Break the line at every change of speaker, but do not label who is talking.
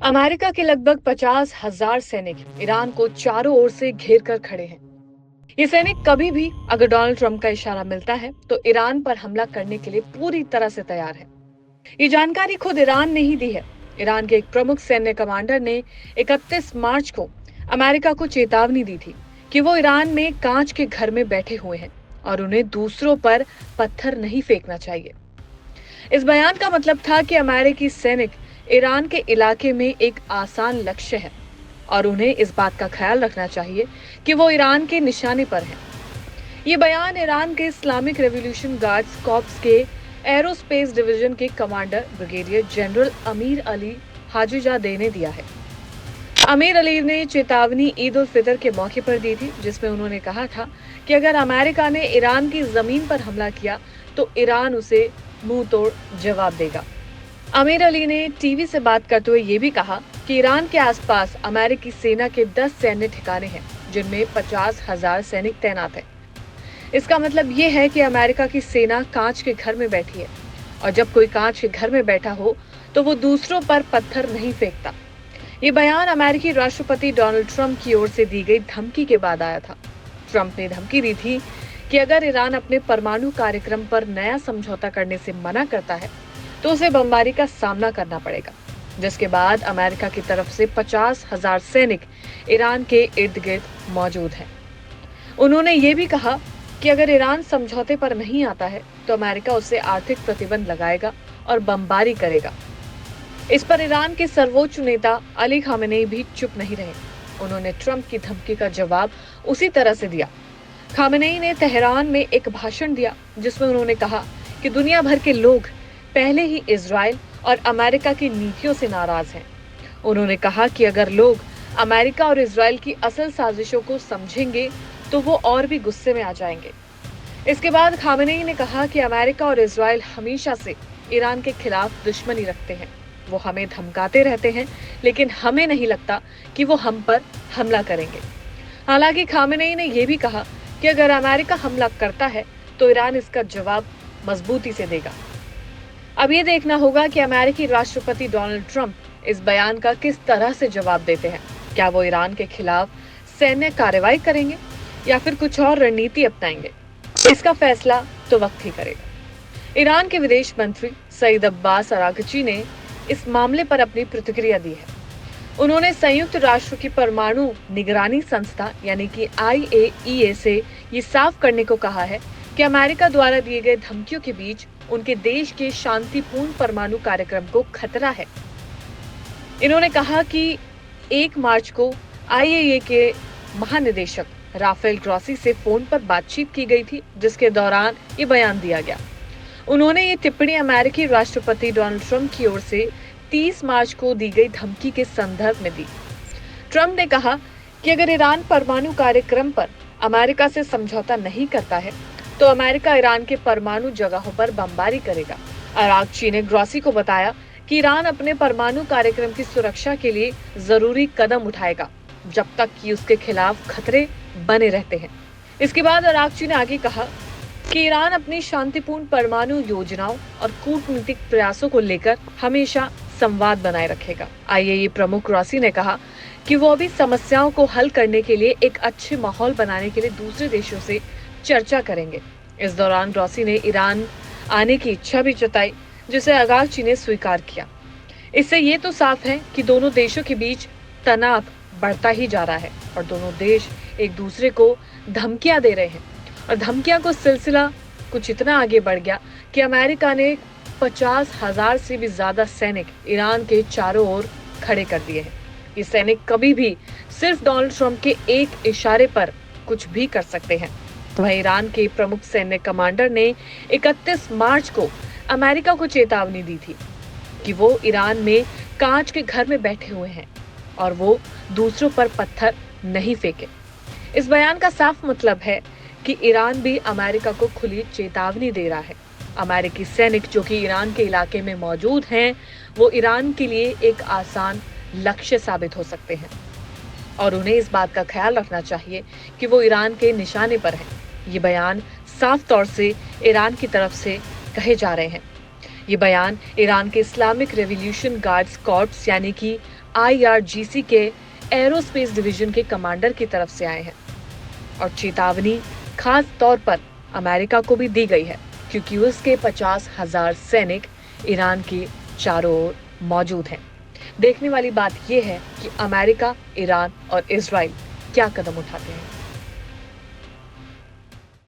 America के लगभग 50,000 सैनिक ईरान को चारों ओर से घेर कर खड़े हैं। ये सैनिक कभी भी अगर डोनाल्ड ट्रंप का इशारा मिलता है तो ईरान पर हमला करने के लिए पूरी तरह से तैयार है। ये जानकारी खुद ईरान ने ही दी है। ईरान के एक प्रमुख सैन्य कमांडर ने 31 मार्च को अमेरिका को चेतावनी दी थी कि वो ईरान में कांच के घर में बैठे हुए हैं और उन्हें दूसरों पर पत्थर नहीं फेंकना चाहिए। इस बयान का मतलब था कि अमेरिकी सैनिक ईरान के इलाके में एक आसान लक्ष्य है और उन्हें इस बात का ख्याल रखना चाहिए कि वो ईरान के निशाने पर हैं। ये बयान ईरान के इस्लामिक रेवोल्यूशन गार्ड्स कॉर्प्स के एरोस्पेस डिवीजन के commander brigadier general Amir Ali Hajizade ने दिया है। अमीर अली ने चेतावनी ईद उल फितर के मौके पर दी थी, जिसमें उन्होंने कहा था कि अगर अमेरिका ने ईरान की जमीन पर हमला किया तो ईरान उसे मुंह तोड़ जवाब देगा। आमिर अली ने टीवी से बात करते हुए ये भी कहा कि ईरान के आसपास अमेरिकी सेना के 10 सैन्य ठिकाने हैं, जिनमें 50,000 सैनिक तैनात हैं। इसका मतलब ये है कि अमेरिका की सेना कांच के घर में बैठी है और जब कोई कांच के घर में बैठा हो तो वो दूसरों पर पत्थर नहीं फेंकता। ये बयान अमेरिकी राष्ट्रपति डोनाल्ड ट्रंप की ओर से दी गई धमकी के बाद आया था। ट्रंप ने धमकी दी थी कि अगर ईरान अपने परमाणु कार्यक्रम पर नया समझौता करने से मना करता है तो उसे बमबारी का सामना करना पड़ेगा, जिसके बाद अमेरिका की तरफ से 50,000 सैनिक ईरान के इर्द गिर्द मौजूद हैं। उन्होंने ये भी कहा कि अगर ईरान समझौते पर नहीं आता है तो अमेरिका उसे आर्थिक प्रतिबंध लगाएगा और बमबारी करेगा। इस पर ईरान के सर्वोच्च नेता अली खामेनेई भी चुप नहीं रहे। उन्होंने ट्रंप की धमकी का जवाब उसी तरह से दिया। खामेनेई ने तेहरान में एक भाषण दिया जिसमें उन्होंने कहा कि दुनिया भर के लोग पहले ही इजराइल और अमेरिका की नीतियों से नाराज हैं। उन्होंने कहा कि अगर लोग अमेरिका और इजराइल की असल साजिशों को समझेंगे तो वो और भी गुस्से में आ जाएंगे। इसके बाद खामेनेई ने कहा कि अमेरिका और इजराइल हमेशा से ईरान के खिलाफ दुश्मनी रखते हैं। वो हमें धमकाते रहते हैं, लेकिन हमें नहीं लगता कि वो हम पर हमला करेंगे। हालांकि खामेनेई ने यह भी कहा कि अगर अमेरिका हमला करता है तो ईरान इसका जवाब मजबूती से देगा। अब ये देखना होगा कि अमेरिकी राष्ट्रपति डोनाल्ड ट्रंप इस बयान का किस तरह से जवाब देते हैं। क्या वो ईरान के खिलाफ सैन्य कार्रवाई करेंगे या फिर कुछ और रणनीति अपनाएंगे? इसका फैसला तो वक्त ही करेगा। ईरान के विदेश मंत्री सईद अब्बास अरागची ने इस मामले पर अपनी प्रतिक्रिया दी है। उन्होंने संयुक्त राष्ट्र की परमाणु निगरानी संस्था यानी कि IAEA से ये साफ करने को कहा है कि अमेरिका द्वारा दिए गए धमकियों के बीच उनके देश के शांतिपूर्ण परमाणु कार्यक्रम को खतरा है। इन्होंने कहा कि 1 मार्च को IAEA के महानिदेशक राफेल ग्रॉसी से फोन पर बातचीत की गई थी, जिसके दौरान ये बयान दिया गया। उन्होंने ये टिप्पणी अमेरिकी राष्ट्रपति डोनाल्ड ट्रंप की ओर से 30 मार्च को दी गई धमकी के संदर्भ में दी। ट्रंप ने कहा कि अगर ईरान परमाणु कार्यक्रम पर अमेरिका से समझौता नहीं करता है तो अमेरिका ईरान के परमाणु जगहों पर बमबारी करेगा। अरागची ने ग्रॉसी को बताया कि ईरान अपने परमाणु कार्यक्रम की सुरक्षा के लिए जरूरी कदम उठाएगा जब तक कि उसके खिलाफ खतरे बने रहते हैं। इसके बाद अरागची ने आगे कहा कि ईरान अपनी शांतिपूर्ण परमाणु योजनाओं और कूटनीतिक प्रयासों को लेकर हमेशा संवाद बनाए रखेगा। IAEA प्रमुख ग्रॉसी ने कहा कि वो भी समस्याओं को हल करने के लिए एक अच्छे माहौल बनाने के लिए दूसरे देशों से चर्चा करेंगे। इस दौरान ग्रॉसी ने ईरान आने की इच्छा भी जताई, जिसे अरागची ने स्वीकार किया। इससे ये तो साफ है कि दोनों देशों के बीच तनाव बढ़ता ही जा रहा है और दोनों देश एक दूसरे को धमकियां दे रहे हैं और धमकियां को सिलसिला कुछ इतना आगे बढ़ गया कि अमेरिका ने 50,000 से भी ज्यादा सैनिक ईरान के चारों ओर खड़े कर दिए हैं। ये सैनिक कभी भी सिर्फ डोनाल्ड ट्रंप के एक इशारे पर कुछ भी कर सकते हैं। वहीं ईरान के प्रमुख सैन्य कमांडर ने 31 मार्च को अमेरिका को चेतावनी दी थी कि वो ईरान में कांच के घर में बैठे हुए हैं और वो दूसरों पर पत्थर नहीं फेंके। इस बयान का साफ मतलब है कि ईरान भी अमेरिका को खुली चेतावनी दे रहा है। अमेरिकी सैनिक जो कि ईरान के इलाके में मौजूद हैं, वो ईरान के लिए एक आसान लक्ष्य साबित हो सकते हैं और उन्हें इस बात का ख्याल रखना चाहिए कि वो ईरान के निशाने पर हैं। ये बयान साफ तौर से ईरान की तरफ से कहे जा रहे हैं। ये बयान ईरान के इस्लामिक रेवोल्यूशन गार्ड्स कॉर्प्स यानी कि IRGC के एरोस्पेस डिवीजन के कमांडर की तरफ से आए हैं और चेतावनी खास तौर पर अमेरिका को भी दी गई है क्योंकि उसके 50,000 सैनिक ईरान के चारों ओर मौजूद हैं। देखने वाली बात यह है कि अमेरिका, ईरान और इजराइल क्या कदम उठाते हैं।